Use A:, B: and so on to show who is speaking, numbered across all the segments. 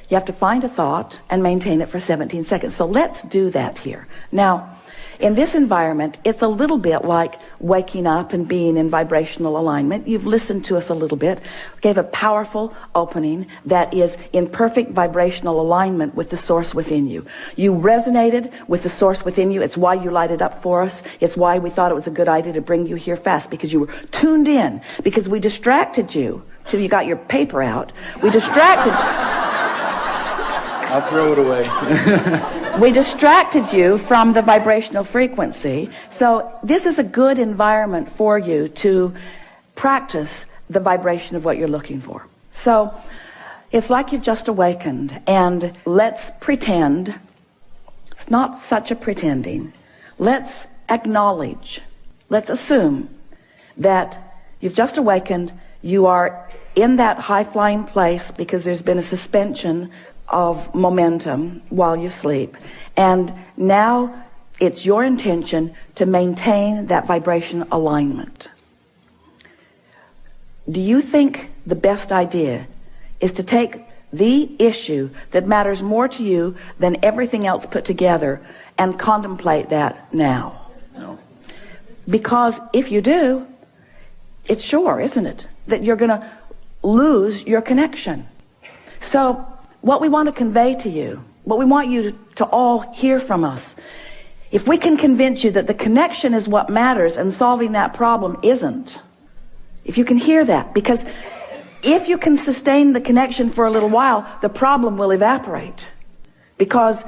A: You have to find a thought and maintain it for 17 seconds. So let's do that here. Now, in this environment, it's a little bit like waking up and being in vibrational alignment. You've listened to us a little bit. We gave a powerful opening that is in perfect vibrational alignment with the source within you. You resonated with the source within you. It's why you lighted up for us. It's why we thought it was a good idea to bring you here fast, because you were tuned in, because we distracted you till you got your paper out. We distracted
B: I'll throw it away.
A: We distracted you from the vibrational frequency. So this is a good environment for you to practice the vibration of what you're looking for. So it's like you've just awakened, and let's pretend, it's not such a pretending, let's acknowledge, let's assume that you've just awakened, you are in that high-flying place because there's been a suspension of momentum while you sleep, and now it's your intention to maintain that vibration alignment. Do you think the best idea is to take the issue that matters more to you than everything else put together and contemplate that now?
B: No.
A: Because if you do, it's sure, isn't it, that you're going to lose your connection. So what we want to convey to you, what we want you to all hear from us, if we can convince you that the connection is what matters and solving that problem isn't, if you can hear that, because if you can sustain the connection for a little while, the problem will evaporate, because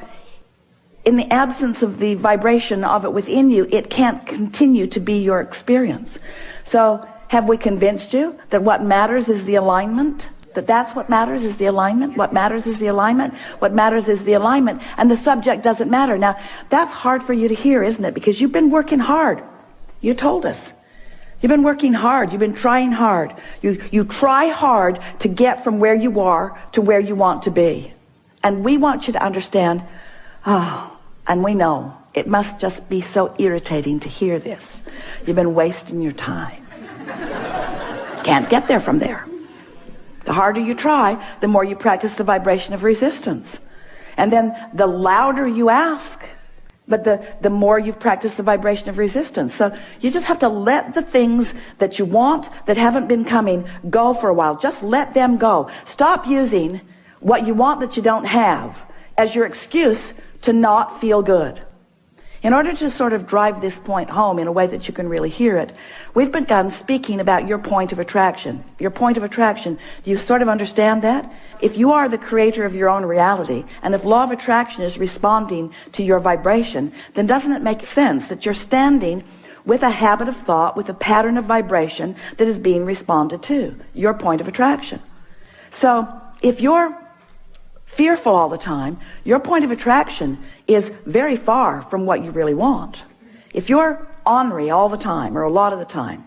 A: in the absence of the vibration of it within you, it can't continue to be your experience. So have we convinced you that what matters is the alignment? That that's what matters is the alignment? What matters is the alignment? What matters is the alignment, and the subject doesn't matter. Now, that's hard for you to hear, isn't it? Because you've been working hard. You told us. You've been working hard. You've been trying hard. You try hard to get from where you are to where you want to be. And we want you to understand, and we know, it must just be so irritating to hear this. You've been wasting your time. Can't get there from there. The harder you try, the more you practice the vibration of resistance. And then the louder you ask, but the more you've practiced the vibration of resistance. So you just have to let the things that you want that haven't been coming go for a while. Just let them go. Stop using what you want that you don't have as your excuse to not feel good. In order to sort of drive this point home in a way that you can really hear it, we've begun speaking about your point of attraction. Your point of attraction, do you sort of understand that? If you are the creator of your own reality, and if law of attraction is responding to your vibration, then doesn't it make sense that you're standing with a habit of thought, with a pattern of vibration that is being responded to, your point of attraction? So if you're fearful all the time, your point of attraction is very far from what you really want. If you're ornery all the time, or a lot of the time,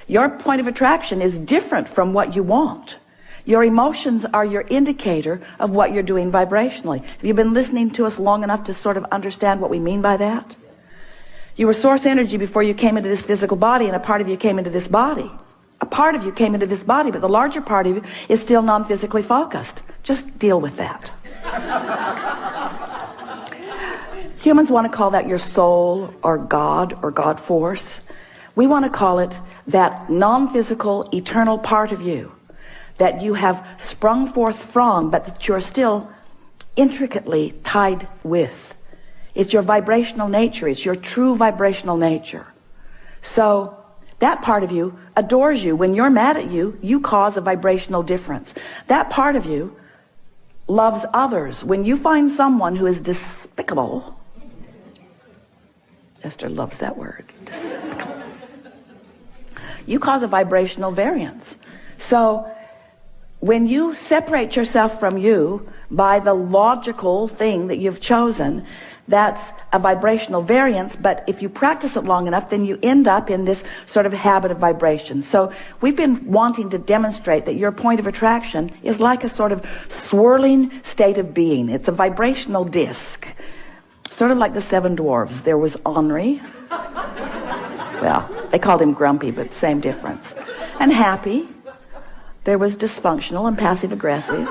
A: your point of attraction is different from what you want. Your emotions are your indicator of what you're doing vibrationally. Have you been listening to us long enough to sort of understand what we mean by that? You were source energy before you came into this physical body, and a part of you came into this body. A part of you came into this body, but the larger part of you is still non-physically focused. Just deal with that. Humans want to call that your soul, or God force. We want to call it that non-physical, eternal part of you that you have sprung forth from, but that you're still intricately tied with. It's your vibrational nature. It's your true vibrational nature. So that part of you adores you. When you're mad at you, you cause a vibrational difference. That part of you loves others. When you find someone who is despicable, Esther loves that word, despicable, you cause a vibrational variance. So when you separate yourself from you by the logical thing that you've chosen, that's a vibrational variance. But if you practice it long enough, then you end up in this sort of habit of vibration. So we've been wanting to demonstrate that your point of attraction is like a sort of swirling state of being. It's a vibrational disc, sort of like the seven dwarves. There was Henri, well, they called him grumpy, but same difference, and happy. There was dysfunctional and passive aggressive.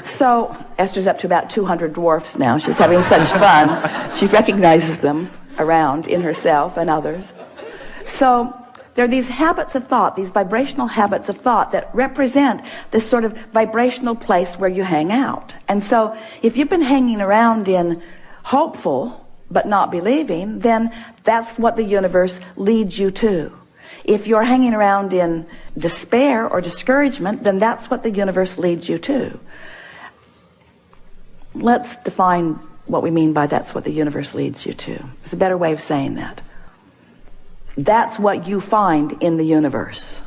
A: So Esther's up to about 200 dwarfs now. She's having such fun. She recognizes them around in herself and others. So there are these habits of thought, these vibrational habits of thought that represent this sort of vibrational place where you hang out. And so if you've been hanging around in hopeful but not believing, then that's what the universe leads you to. If you're hanging around in despair or discouragement, then that's what the universe leads you to. Let's define what we mean by that's what the universe leads you to. There's a better way of saying that. That's what you find in the universe.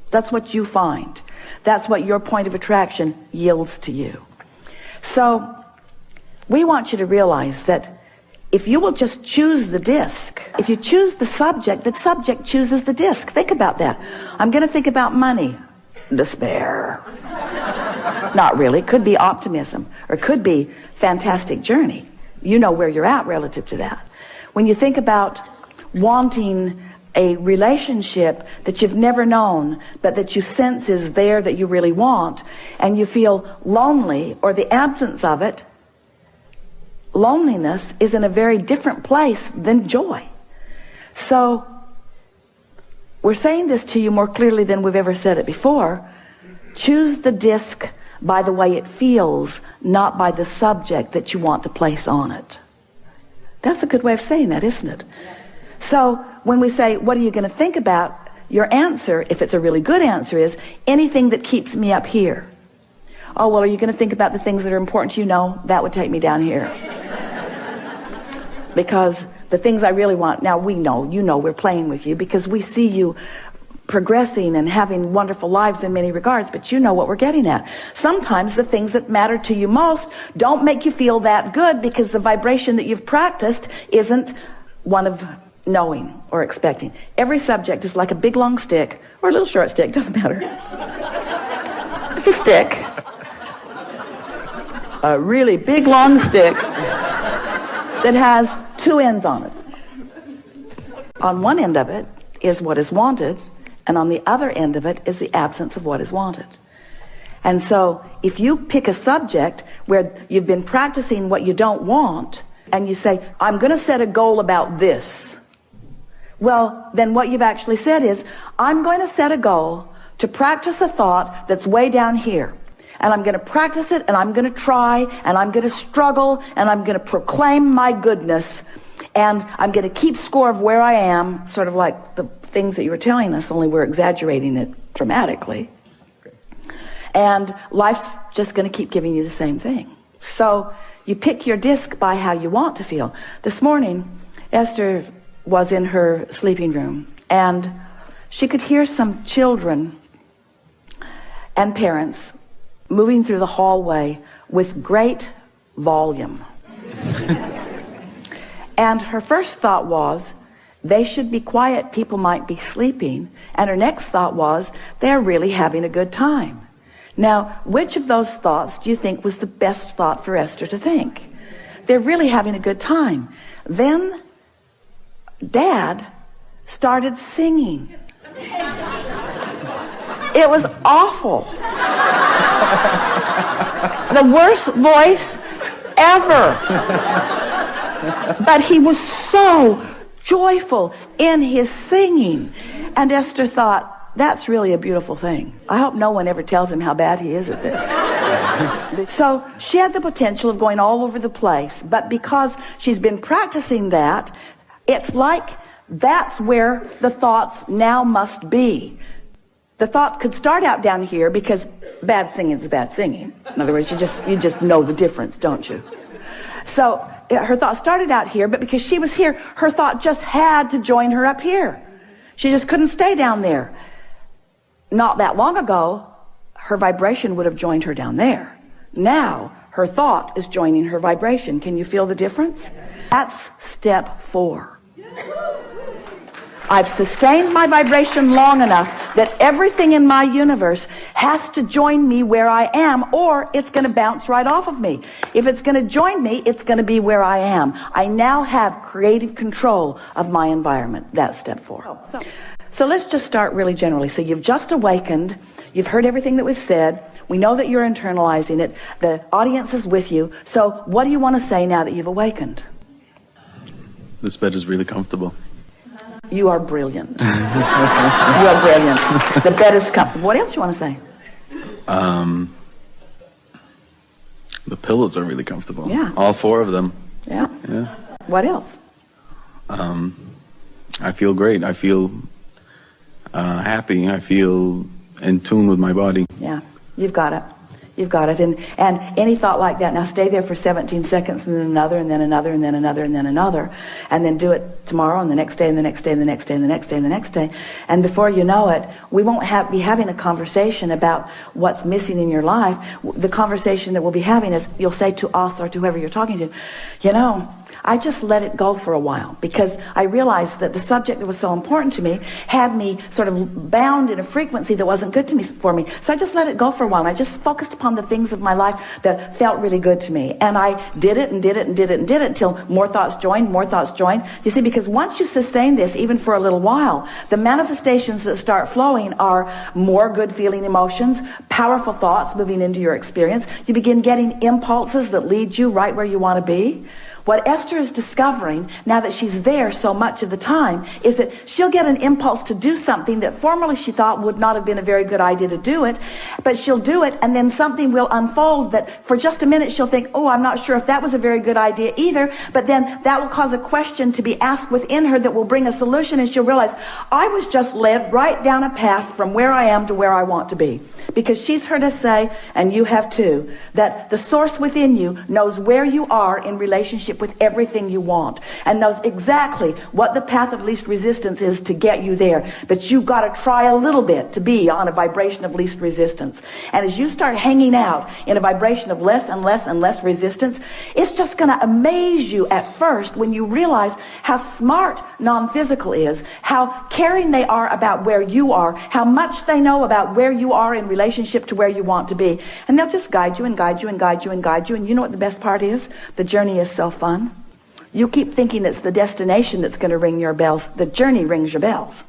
A: That's what you find. That's what your point of attraction yields to you. So we want you to realize that if you will just choose the disc, if you choose the subject chooses the disc. Think about that. I'm going to think about money. Despair. Not really. Could be optimism, or could be fantastic journey. You know where you're at relative to that. When you think about wanting a relationship that you've never known, but that you sense is there, that you really want, and you feel lonely or the absence of it, loneliness is in a very different place than joy. So we're saying this to you more clearly than we've ever said it before. Choose the disc by the way it feels, not by the subject that you want to place on it. That's a good way of saying that, isn't it? So when we say, what are you going to think about? Your answer, if it's a really good answer, is anything that keeps me up here. Oh, well, are you going to think about the things that are important to you? No, that would take me down here. Because the things I really want, now we know, you know, we're playing with you because we see you progressing and having wonderful lives in many regards, but you know what we're getting at. Sometimes the things that matter to you most don't make you feel that good because the vibration that you've practiced isn't one of knowing or expecting. Every subject is like a big long stick or a little short stick, doesn't matter. It's a stick. A really big long stick that has two ends on it. On one end of it is what is wanted, and on the other end of it is the absence of what is wanted. And so if you pick a subject where you've been practicing what you don't want, and you say, I'm going to set a goal about this, well, then what you've actually said is, I'm going to set a goal to practice a thought that's way down here. And I'm going to practice it, and I'm going to try, and I'm going to struggle, and I'm going to proclaim my goodness, and I'm going to keep score of where I am, sort of like the things that you were telling us, only we're exaggerating it dramatically. And life's just going to keep giving you the same thing. So you pick your disc by how you want to feel. This morning, Esther was in her sleeping room, and she could hear some children and parents moving through the hallway with great volume. And her first thought was, they should be quiet, people might be sleeping. And her next thought was, they're really having a good time. Now, which of those thoughts do you think was the best thought for Esther to think? They're really having a good time. Then Dad started singing. It was awful. The worst voice ever. But he was so joyful in his singing. And Esther thought, that's really a beautiful thing. I hope no one ever tells him how bad he is at this. So she had the potential of going all over the place, but because she's been practicing that, it's like that's where the thoughts now must be. The thought could start out down here because bad singing is bad singing. In other words, you just know the difference, don't you? So her thought started out here, but because she was here, her thought just had to join her up here. She just couldn't stay down there. Not that long ago, her vibration would have joined her down there. Now, her thought is joining her vibration. Can you feel the difference? That's step 4. I've sustained my vibration long enough that everything in my universe has to join me where I am, or it's going to bounce right off of me. If it's going to join me, it's going to be where I am. I now have creative control of my environment. That's step 4. So let's just start really generally. So you've just awakened. You've heard everything that we've said. We know that you're internalizing it. The audience is with you. So what do you want to say now that you've awakened?
B: This bed is really comfortable.
A: You are brilliant. You are brilliant. The bed is comfortable. What else you want to say?
B: The pillows are really comfortable.
A: Yeah.
B: All 4 of them.
A: Yeah.
B: Yeah.
A: What else?
B: I feel great. I feel happy. I feel in tune with my body.
A: Yeah. You've got it. You've got it. And any thought like that, now stay there for 17 seconds and then another and then another and then another and then another. And then do it tomorrow and the next day and the next day and the next day and the next day and the next day. And before you know it, we won't be having a conversation about what's missing in your life. The conversation that we'll be having is, you'll say to us or to whoever you're talking to, you know, I just let it go for a while because I realized that the subject that was so important to me had me sort of bound in a frequency that wasn't good for me. So I just let it go for a while. And I just focused upon the things of my life that felt really good to me. And I did it and did it and did it and did it until more thoughts joined, more thoughts joined. You see, because once you sustain this, even for a little while, the manifestations that start flowing are more good feeling emotions, powerful thoughts moving into your experience. You begin getting impulses that lead you right where you want to be. What Esther is discovering, now that she's there so much of the time, is that she'll get an impulse to do something that formerly she thought would not have been a very good idea to do it, but she'll do it, and then something will unfold that for just a minute she'll think, oh, I'm not sure if that was a very good idea either, but then that will cause a question to be asked within her that will bring a solution, and she'll realize, I was just led right down a path from where I am to where I want to be. Because she's heard us say, and you have too, that the source within you knows where you are in relationship with everything you want, and knows exactly what the path of least resistance is to get you there. But you've got to try a little bit to be on a vibration of least resistance. And as you start hanging out in a vibration of less and less and less resistance, it's just going to amaze you at first when you realize how smart non-physical is, how caring they are about where you are, how much they know about where you are in relationship to where you want to be. And they'll just guide you and guide you and guide you and guide you. And you know what the best part is? The journey is so fun. You keep thinking it's the destination that's going to ring your bells. The journey rings your bells.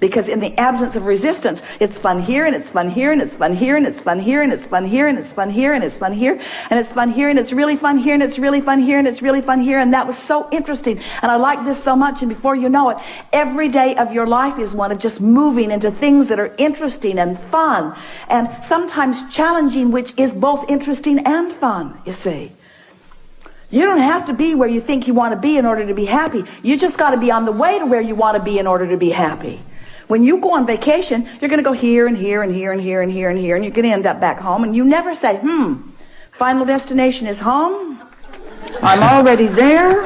A: Because in the absence of resistance, it's fun here and it's fun here and it's fun here and it's fun here and it's fun here and it's fun here and it's fun here and it's fun here and it's really fun here and it's really fun here and it's really fun here. And that was so interesting. And I like this so much. And before you know it, every day of your life is one of just moving into things that are interesting and fun and sometimes challenging, which is both interesting and fun, you see. You don't have to be where you think you want to be in order to be happy. You just got to be on the way to where you want to be in order to be happy. When you go on vacation, you're going to go here and here and here and here and here and here, and you're going to end up back home, and you never say, final destination is home. I'm already there.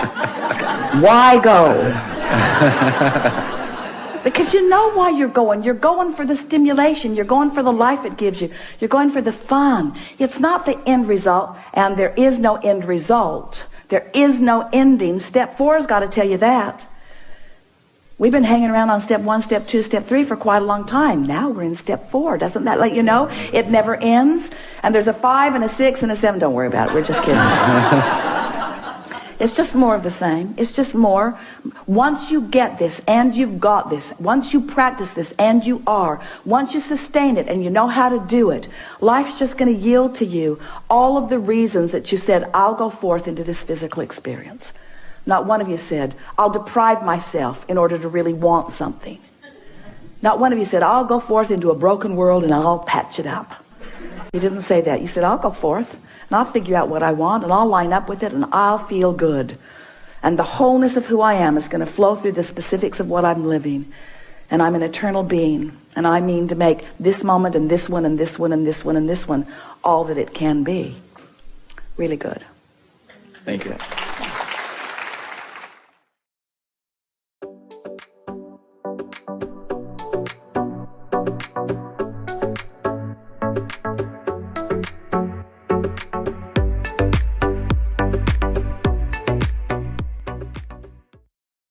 A: Why go? Because you know why you're going. You're going for the stimulation. You're going for the life it gives you. You're going for the fun. It's not the end result, and there is no end result. There is no ending. Step 4 has got to tell you that. We've been hanging around on step 1, step 2, step 3 for quite a long time. Now we're in step 4. Doesn't that let you know? It never ends. And there's a 5 and a 6 and a 7. Don't worry about it. We're just kidding. It's just more of the same. It's just more. Once you get this and you've got this, once you practice this and you are, once you sustain it and you know how to do it, life's just going to yield to you all of the reasons that you said, I'll go forth into this physical experience. Not one of you said, I'll deprive myself in order to really want something. Not one of you said, I'll go forth into a broken world and I'll patch it up. You didn't say that. You said, I'll go forth and I'll figure out what I want and I'll line up with it and I'll feel good. And the wholeness of who I am is going to flow through the specifics of what I'm living. And I'm an eternal being. And I mean to make this moment and this one and this one and this one and this one all that it can be. Really good.
B: Thank you.